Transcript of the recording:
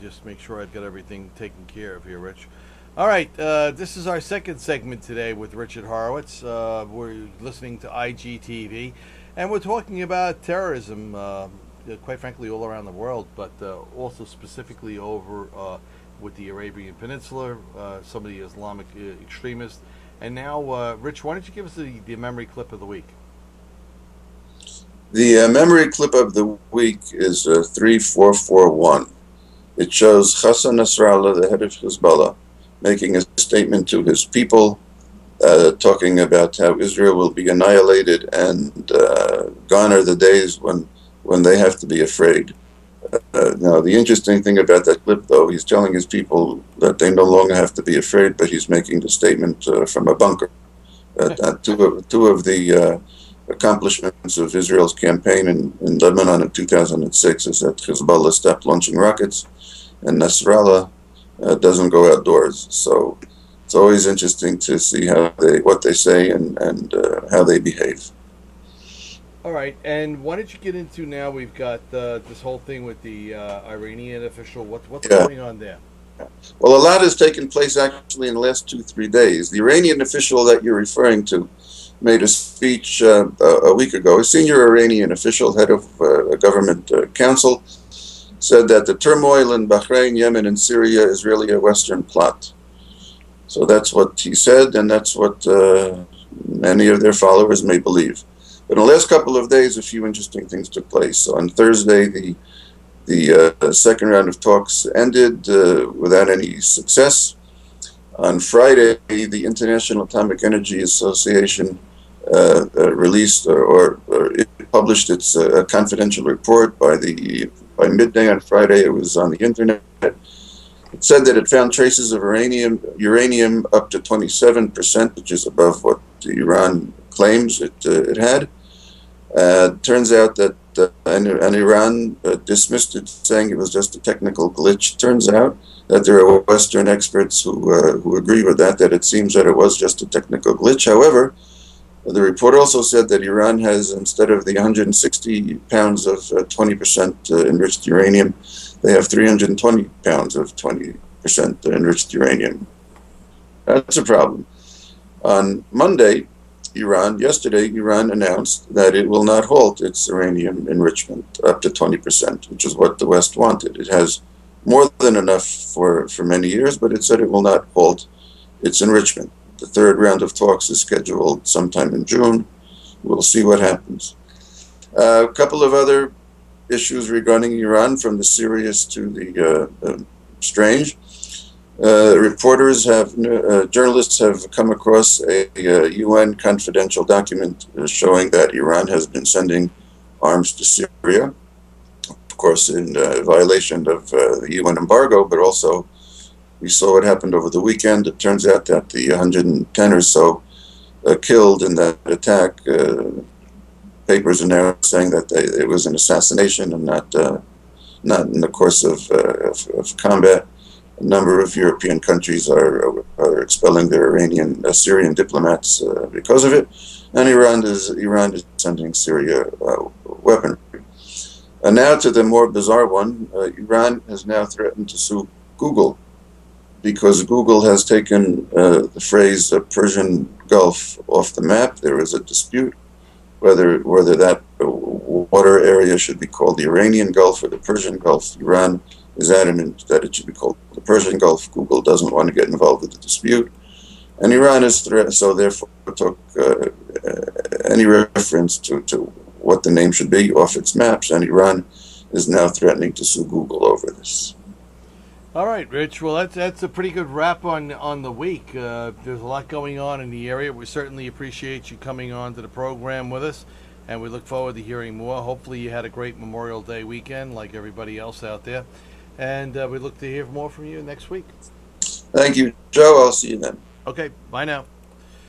just make sure I've got everything taken care of here, Rich. All right, this is our second segment today with Richard Horowitz. We're listening to IGTV, and we're talking about terrorism, quite frankly, all around the world, but also specifically over with the Arabian Peninsula, some of the Islamic extremists. And now, Rich, why don't you give us the memory clip of the week? The memory clip of the week is 3441. It shows Hassan Nasrallah, the head of Hezbollah, making a statement to his people, talking about how Israel will be annihilated and gone are the days when they have to be afraid. Now, the interesting thing about that clip, though, he's telling his people that they no longer have to be afraid, but he's making the statement from a bunker. Two of the accomplishments of Israel's campaign in Lebanon in 2006 is that Hezbollah stopped launching rockets, and Nasrallah doesn't go outdoors. So it's always interesting to see what they say and how they behave. All right, and why don't you get into now? We've got this whole thing with the Iranian official. What's going on there? Well, a lot has taken place actually in the last 2-3 days. The Iranian official that you're referring to made a speech a week ago. A senior Iranian official, head of a government council, said that the turmoil in Bahrain, Yemen, and Syria is really a Western plot. So that's what he said, and that's what many of their followers may believe. But in the last couple of days, a few interesting things took place. On Thursday, the second round of talks ended without any success. On Friday, the International Atomic Energy Association released or it published its confidential report by midday on Friday. It was on the internet. It said that it found traces of uranium up to 27%, which is above what Iran claims it had. Turns out that and Iran dismissed it, saying it was just a technical glitch. Turns out that there are Western experts who agree with that it seems that it was just a technical glitch. However, the report also said that Iran has, instead of the 160 pounds of 20% enriched uranium, they have 320 pounds of 20% enriched uranium. That's a problem. On Monday, yesterday, Iran announced that it will not halt its uranium enrichment up to 20%, which is what the West wanted. It has more than enough for many years, but it said it will not halt its enrichment. The third round of talks is scheduled sometime in June. We'll see what happens. A couple of other issues regarding Iran, from the serious to the strange. Journalists have come across a UN confidential document showing that Iran has been sending arms to Syria, of course in violation of the UN embargo, but also we saw what happened over the weekend. It turns out that the 110 or so killed in that attack, papers are now saying that it was an assassination and not in the course of combat. A number of European countries are expelling their Syrian diplomats because of it, and Iran is sending Syria weaponry. And now to the more bizarre one. Iran has now threatened to sue Google because Google has taken the phrase Persian Gulf off the map. There is a dispute whether that water area should be called the Iranian Gulf or the Persian Gulf. Iran is adamant that it should be called the Persian Gulf. Google doesn't want to get involved with the dispute. And Iran is so therefore took any reference to what the name should be off its maps, and Iran is now threatening to sue Google over this. All right, Rich. Well, that's a pretty good wrap on the week. There's a lot going on in the area. We certainly appreciate you coming on to the program with us, and we look forward to hearing more. Hopefully you had a great Memorial Day weekend like everybody else out there, and we look to hear more from you next week. Thank you, Joe. I'll see you then. Okay, bye now.